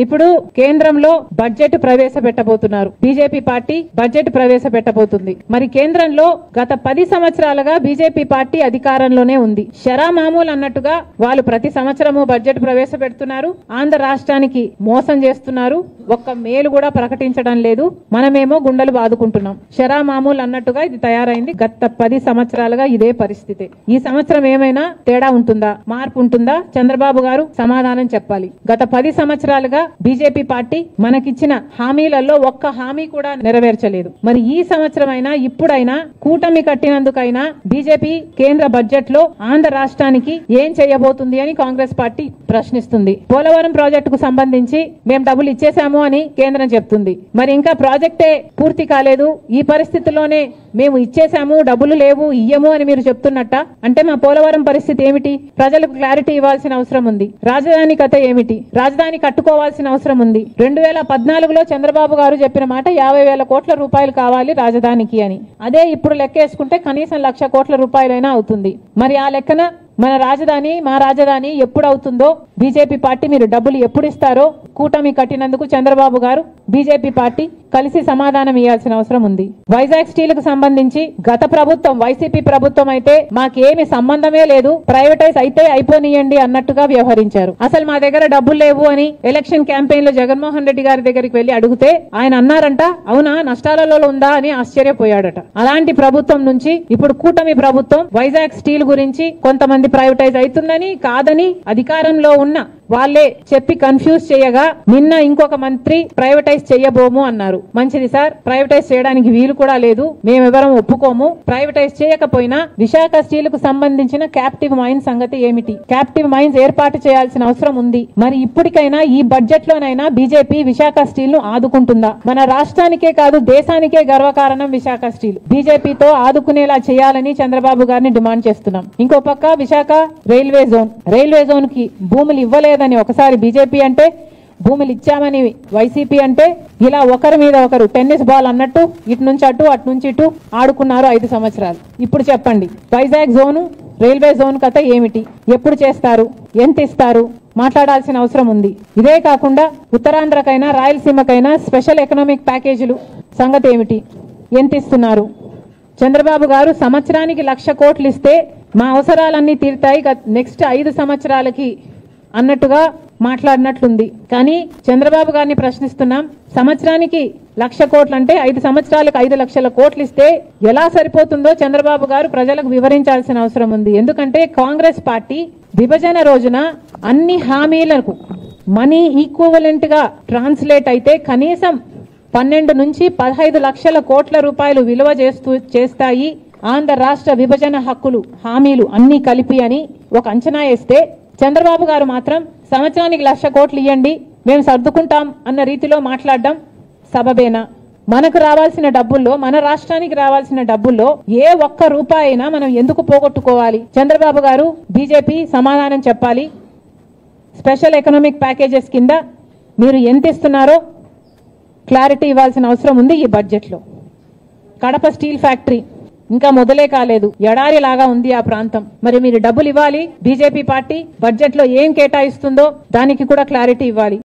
ఇప్పుడు కేంద్రంలో బడ్జెట్ ప్రవేశపెట్టబోతున్నారు. బీజేపీ పార్టీ బడ్జెట్ ప్రవేశపెట్టబోతుంది. మరి కేంద్రంలో గత 10 సంవత్సరాలుగా బీజేపీ పార్టీ అధికారంలోనే ఉంది. షరా మామూలు అన్నట్టుగా వాళ్ళు ప్రతి సంవత్సరము బడ్జెట్ ప్రవేశపెడుతున్నారు. ఆంధ్ర రాష్ట్రానికి మోసం చేస్తున్నారు. ఒక్క మేలు కూడా ప్రకటించడం లేదు. మనమేమో గుండెలు బాదుకుంటున్నాం. షరా మామూలు అన్నట్టుగా ఇది తయారైంది. గత 10 సంవత్సరాలుగా ఇదే పరిస్థితి. ఈ సంవత్సరం ఏమైనా తేడా ఉంటుందా, మార్పు ఉంటుందా? చంద్రబాబు గారు సమాధానం చెప్పాలి. గత 10 సంవత్సరాలుగా బీజేపీ పార్టీ మనకిచ్చిన హామీలలో ఒక్క హామీ కూడా నెరవేర్చలేదు. మరి ఈ సంవత్సరం అయినా ఇప్పుడైనా కూటమి కట్టినందుకైనా బీజేపీ కేంద్ర బడ్జెట్ లో ఆంధ్ర రాష్ట్రానికి ఏం చేయబోతుంది అని కాంగ్రెస్ పార్టీ ప్రశ్నిస్తుంది. పోలవరం ప్రాజెక్టుకు సంబంధించి మేము డబ్బులు ఇచ్చేశాము అని కేంద్రం చెప్తుంది. మరి ఇంకా ప్రాజెక్టే పూర్తి కాలేదు. ఈ పరిస్థితుల్లోనే మేము ఇచ్చేశాము, డబ్బులు లేవు, ఇయ్యము అని మీరు చెప్తున్నట్ట. అంటే మా పోలవరం పరిస్థితి ఏమిటి? ప్రజలకు క్లారిటీ ఇవ్వాల్సిన అవసరం ఉంది. రాజధాని కథ ఏమిటి? రాజధాని కట్టుకోవాల్సిన అవసరం ఉంది. 2014లో చంద్రబాబు గారు చెప్పిన మాట 50,000 కోట్ల రూపాయలు కావాలి రాజధానికి అని. అదే ఇప్పుడు లెక్కేసుకుంటే కనీసం 1,00,000 కోట్ల రూపాయలైనా అవుతుంది. మరి ఆ లెక్కన మన రాజధాని, మా రాజధాని ఎప్పుడు అవుతుందో, బీజేపీ పార్టీ మీరు డబ్బులు ఎప్పుడు ఇస్తారో కూటమి కట్టినందుకు చంద్రబాబు గారు, బీజేపీ పార్టీ కలిసి సమాధానం ఇవ్వాల్సిన అవసరం ఉంది. వైజాగ్ స్టీల్ కు సంబంధించి గత ప్రభుత్వం, వైసీపీ ప్రభుత్వం అయితే మాకేమి సంబంధమే లేదు, ప్రైవేటైజ్ అయితే అయిపోనియండి అన్నట్టుగా వ్యవహరించారు. అసలు మా దగ్గర డబ్బులు లేవు అని ఎలక్షన్ క్యాంపెయిన్ లో జగన్మోహన్ రెడ్డి గారి దగ్గరికి వెళ్లి అడిగితే ఆయన అన్నారంట, అవునా నష్టాలలో ఉందా అని ఆశ్చర్యపోయాడట. అలాంటి ప్రభుత్వం నుంచి ఇప్పుడు కూటమి ప్రభుత్వం వైజాగ్ స్టీల్ గురించి కొంతమంది ప్రైవేటైజ్ అవుతుందని, కాదని అధికారంలో ఉన్న వాళ్ళే చెప్పి కన్ఫ్యూజ్ చేయగా నిన్న ఇంకొక మంత్రి ప్రైవేటైజ్ చేయబోము అన్నారు. మంచిది సార్, ప్రైవేటైజ్ చేయడానికి వీలు కూడా లేదు, మేమెవరం ఒప్పుకోము. ప్రైవేటైజ్ చేయకపోయినా విశాఖ స్టీల్ కు సంబంధించిన క్యాప్టివ్ మైన్స్ సంగతి ఏమిటి? క్యాప్టివ్ మైన్స్ ఏర్పాటు చేయాల్సిన అవసరం ఉంది. మరి ఇప్పటికైనా ఈ బడ్జెట్ లోనైనా బీజేపీ విశాఖ స్టీల్ ను ఆదుకుంటుందా? మన రాష్ట్రానికే కాదు దేశానికే గర్వకారణం విశాఖ స్టీల్. బీజేపీతో ఆదుకునేలా చేయాలని చంద్రబాబు గారిని డిమాండ్ చేస్తున్నాం. ఇంకో పక్క విశాఖ రైల్వే జోన్ కి భూములు ఇవ్వలేదని ఒకసారి బీజేపీ అంటే, భూములు ఇచ్చామని వైసీపీ అంటే, ఇలా ఒకరి మీద ఒకరు టెన్నిస్ బాల్ అన్నట్టు ఇటు నుంచి అటు, అటు నుంచి ఇటు ఆడుకున్నారు 5 సంవత్సరాలు. ఇప్పుడు చెప్పండి, వైజాగ్ జోను, రైల్వే జోన్ కథ ఏమిటి? ఎప్పుడు చేస్తారు? ఎంత ఇస్తారు? మాట్లాడాల్సిన అవసరం ఉంది. ఇదే కాకుండా ఉత్తరాంధ్రకైనా రాయలసీమకైనా స్పెషల్ ఎకనామిక్ ప్యాకేజీలు సంగతి ఏమిటి? ఎంత ఇస్తున్నారు? చంద్రబాబు గారు సంవత్సరానికి 1,00,000 కోట్లు ఇస్తే మా అవసరాలన్నీ తీరుతాయి నెక్స్ట్ 5 సంవత్సరాలకి అన్నట్టుగా మాట్లాడినట్లుంది. కానీ చంద్రబాబు గారిని ప్రశ్నిస్తున్నాం, సంవత్సరానికి 1,00,000 కోట్లు అంటే 5 సంవత్సరాలకు 5,00,000 కోట్లు ఇస్తే ఎలా సరిపోతుందో చంద్రబాబు గారు ప్రజలకు వివరించాల్సిన అవసరం ఉంది. ఎందుకంటే కాంగ్రెస్ పార్టీ విభజన రోజున అన్ని హామీలకు మనీ ఈక్వలెంట్ గా ట్రాన్స్లేట్ అయితే కనీసం 12 నుంచి 15 లక్షల కోట్ల రూపాయలు విలువ చేస్తాయి ఆంధ్ర రాష్ట్ర విభజన హక్కులు, హామీలు అన్ని కలిపి అని ఒక అంచనా వేస్తే, చంద్రబాబు గారు మాత్రం సంవత్సరానికి 1,00,000 కోట్లు ఇవ్వండి మేము సర్దుకుంటాం అన్న రీతిలో మాట్లాడడం సబబేనా? మనకు రావాల్సిన డబ్బుల్లో, మన రాష్ట్రానికి రావాల్సిన డబ్బుల్లో ఏ ఒక్క రూపాయి అయినా మనం ఎందుకు పోగొట్టుకోవాలి? చంద్రబాబు గారు, బీజేపీ సమాధానం చెప్పాలి. స్పెషల్ ఎకనామిక్ ప్యాకేజెస్ కింద మీరు ఎంత ఇస్తున్నారో క్లారిటీ ఇవ్వాల్సిన అవసరం ఉంది. ఈ బడ్జెట్ లో కడప స్టీల్ ఫ్యాక్టరీ ఇంకా మొదలే కాలేదు, ఎడారి లాగా ఉంది ఆ ప్రాంతం. మరి మీరు డబ్బులు ఇవ్వాలి. బీజేపీ పార్టీ బడ్జెట్ లో ఏం కేటాయిస్తుందో దానికి కూడా క్లారిటీ ఇవ్వాలి.